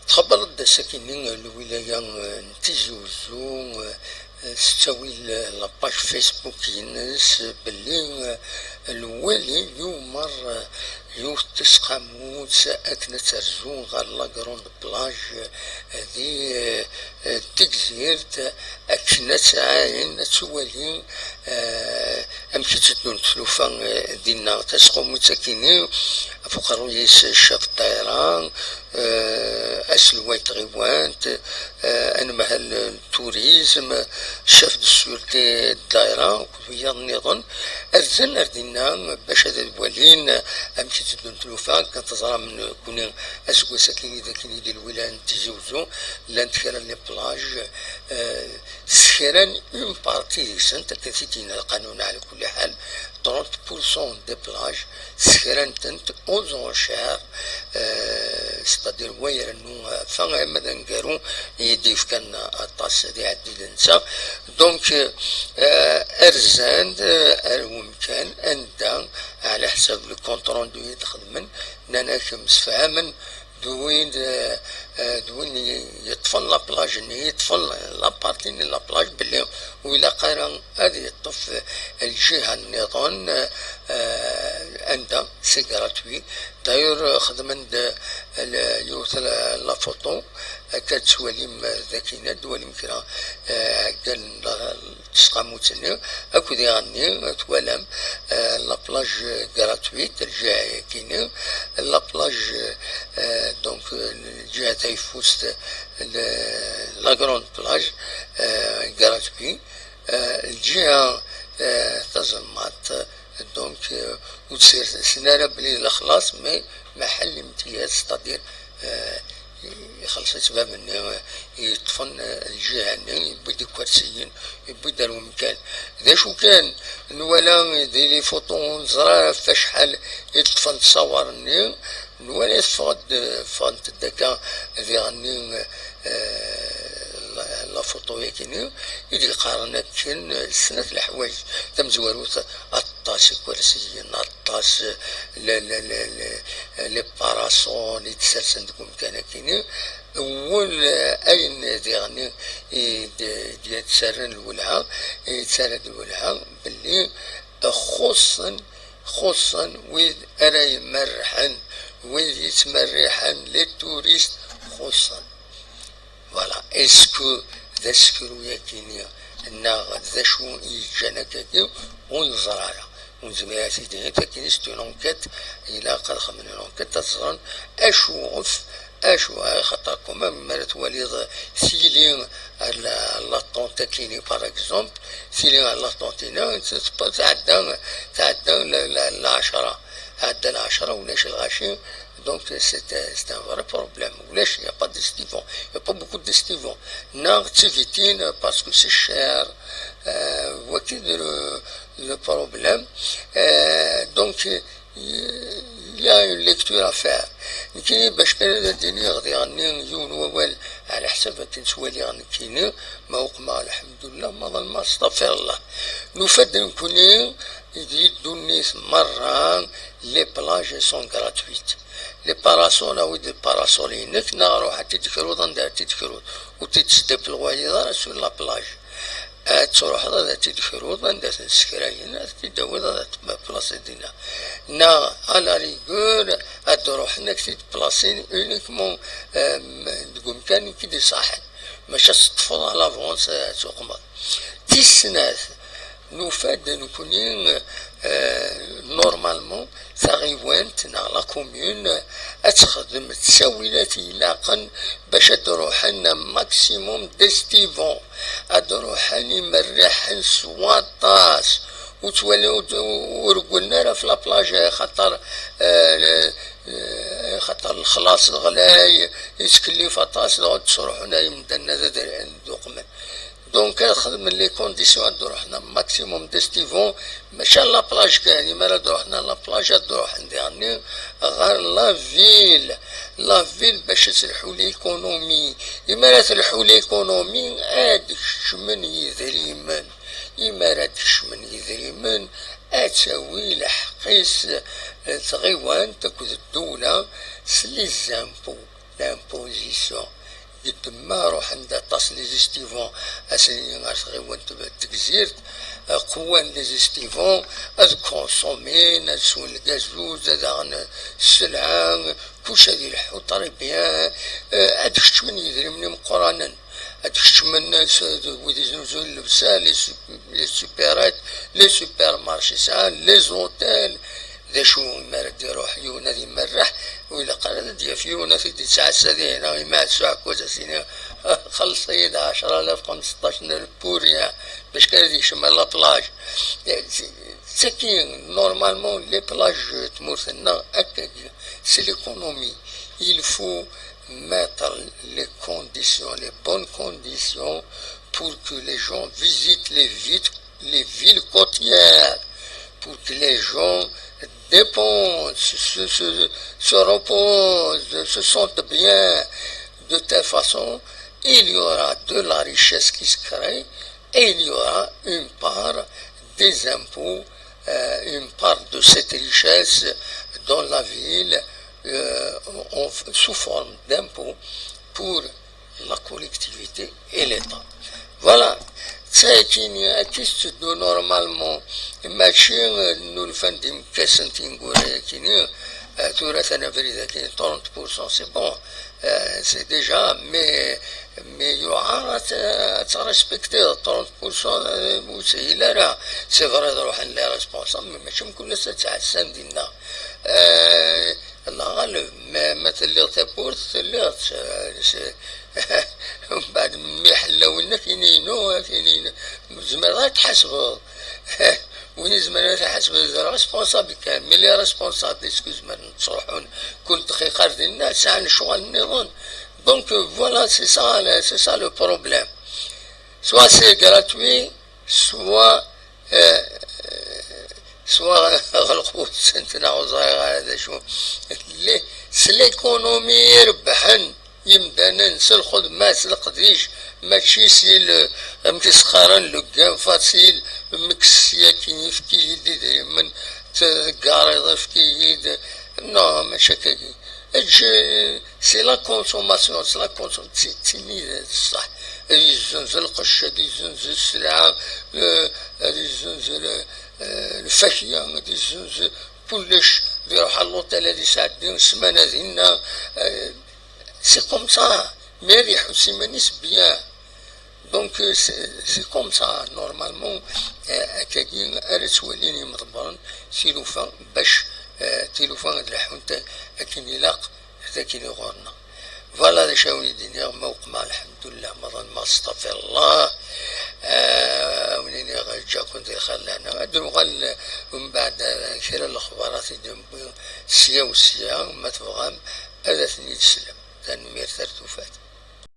تخبرت ساكنين الولاية نتيجي وزو ستاوي لاباج فيسبوك ينس باللي الوالي يومر يوث تسقاموت أكنا ترزو غار لاكروند بلاج هذه تكزيرت أكنا تعاين توالي أمشي تدون تلوفا دينا تسقو متاكيني فوق رئيس شاف الطيران أسلويت غيوانت أنا مهل التوريزم شاف السيورتي الدائرة ويا النظام أذن أردنا باش هذا الوالين أمشي تدون تلوفا كتزرع من كوني أسكو ساكيني ذاكيني ديال الولاية تيجوزو لان تخيران لي بلاج تخيران اون بارتي سنت كثيتين القانون على كل حال 30% دي بلاج تخيران تنت أوز انشار ستادير وير انو فان ماذا نقارو يديف كان الطاس دي عدي لنسا دونك ارزاند الممكن ان على حساب الكونترون دو يتخدمن نانا كمس فهمن دوين يطفن لابلاج يطفن لابارتي من لابلاج باللي وإلا قارن هذه يطف الجهة النظام عندها سي غراتوي داير خدمن يوث لا فوتو كتسواليم ذاكينا دواليم كرا قال تسقاموتني اكو دي غني توالم لابلاج غراتويت الجهة كيني لابلاج دونك الجهة تايفوست لا غروند بلاج غراتوي الجهة تزمات دونك وتصير سنارة بلي الخلاص مي محل امتياز ستادير يخلص باب انه يطفن الجهة يبدو كوارسيين يبدو المكان ذا شو كان نولا ديلي فوتون زرا فشحال يطفن تصور نولا فاد داكا ذي غني لا فوتو ياكيني يدي قارنا كان سنة الحوايج تم زواروت الطاس كوارسيين الطاس لي باراسون يتسلسل دكم كان كيني أول أين ذي غني يتسرن الولعة يتسرن الولعة باللي خصوصا ويد أراي مرحن ويد يتمرحن للتوريست خصوصا فوالا اسكو ذا سكرو ياكيني الناغ ذا شو يجانا كاكي ونزرارا ونزمياتي دي تاكيني ستو لونكات إلا قد خمنا لونكات تزران أشوف خطاكم مرات وليد سيلين على طونتاكيني باغ اكزومبل سيلين على طونتينا تعدى العشرة عدى العشرة ولاش الغاشي donc c'est un vrai problème. Il n'y a pas de stivon, il n'y a pas beaucoup de stivon. Non, c'est vitine parce que c'est cher. Voici le problème. Donc il y a une lecture à faire. كي باش كان الدنيا غادي غني يون ووال على حسب تنسوالي غنكيني ما وقما الحمد لله ما ظل ما استغفر الله نفد نكوني يدوني مرة لي بلاج سون غراتويت لي باراسول او دي باراسولينك نارو حتى تكرود ندير تكرود وتتسدب الغويضة سور لا بلاج تروح هذا تدخلود ندير السكراين تداوي هذا بلاصي دينا نا على ريغور تروح انك تبلاصين اونيكمون تقوم كان كي صاحب ماشي تطفل على لافونس تقمر تسناث نفاد نكونين نورمالمون ثغيوانت نا لا كوميون تخدم تساويلات يلاقا باش تروح لنا ماكسيموم ديستيفون تروح لي مريح سواطاس وتوليو ورقلنا راه في لابلاج خاطر الخلاص الغلاي يتكلي فطاس تروحوا نايم مدنا دوقمن دونك خدم لي كونديسيون روحنا ماكسيموم ديستيفون ماشي لا بلاج كاين ما روحنا لا بلاج تروح عندي غير لا فيل باش تسلحوا ليكونومي اما تسلحوا ليكونومي عاد شمن يذريمن إمارات شمن يذريمن أتساوي لحقيس تغيوان تكود الدولة سلي زامبو لامبوزيسيون يتما روح عند تصل لي زيستيفون اسني غاس غيوان تكزيرت قوان لي زيستيفون از كونسومين از سون الغازوز از السلعة كلش هادي الحوطري بيان ادكش من يدري مني مقرانا ادكش من ودي زوزو اللبسة لي سوبرات لي سوبر مارشي سان لي زوتيل ذا شو مرد يروح يونا ذي مرح وإلا قال دي في يونا في 9 سنين هنا ما ساعة كوزا سنين خلص يد 10,000 15,000 بوريا باش كان دي شمال لا بلاج ساكين نورمالمون لي بلاج تمورثنا هكا سي ليكونومي il faut mettre les conditions, les bonnes conditions pour que les gens visitent les villes côtières, pour que les gens dépensent, se reposent, se sentent bien. De telle façon, il y aura de la richesse qui se crée et il y aura une part des impôts, une part de cette richesse dans la ville sous forme d'impôts pour la collectivité et l'État. Voilà. تساكيني أكيد نورمالمون ماشي نولفان ديم كاسنتين غورا كيني تورثنا فريدة كاين 30% سي بون سي ديجا مي يعارض تريسبكتي 30% مسهلة راه سي فري نروح لي ريسبونسابل ماشي كل تاع ديالنا الله غالب ما تليغ بورث تليغ ومن بعد ملي حلاولنا فينينو زعما غير تحاسبوا وين زعما تحاسب ريسبونسابل كامل لي ريسبونسابل اسكوزما نصروحون كل دقيقة ديالنا ساعة شغل النظام دونك فوالا سي سا لو بروبليم سوا سي غراتوي سوا غلقوا سنتنا وزايغ هذا شو سي ليكونومي يربحن يمدانا نسل خدمة سلقديش ماشي سيل متسخران لقام فاسيل مكسيا كي في كي من تقارض في كي نو ماشي كي سي لا كونسوماسيون سي لا كونسوماسيون تيني صح يزنز القش يزنز السلعة يزنز الفاكهة يزنز كلش يروح على اللوطيل هادي ساعدين سمانة ديالنا c'est comme ça, mais les Houssimanis bien. Donc c'est comme ça, normalement, كاين أرسولين يمضبرن تيلوفان باش تيلوفان د الحونتا لكن يلاق ذاك اللي غورنا. فوالا ذا شاوني دينيا موقع الحمد لله مرض ما استغفر الله ونيني جا كنت خلانا ادو غل ومن بعد كثير الاخبارات يدم سيا وسيا ما تفهم هذا ثني تسلم. تنمير ثرثوفات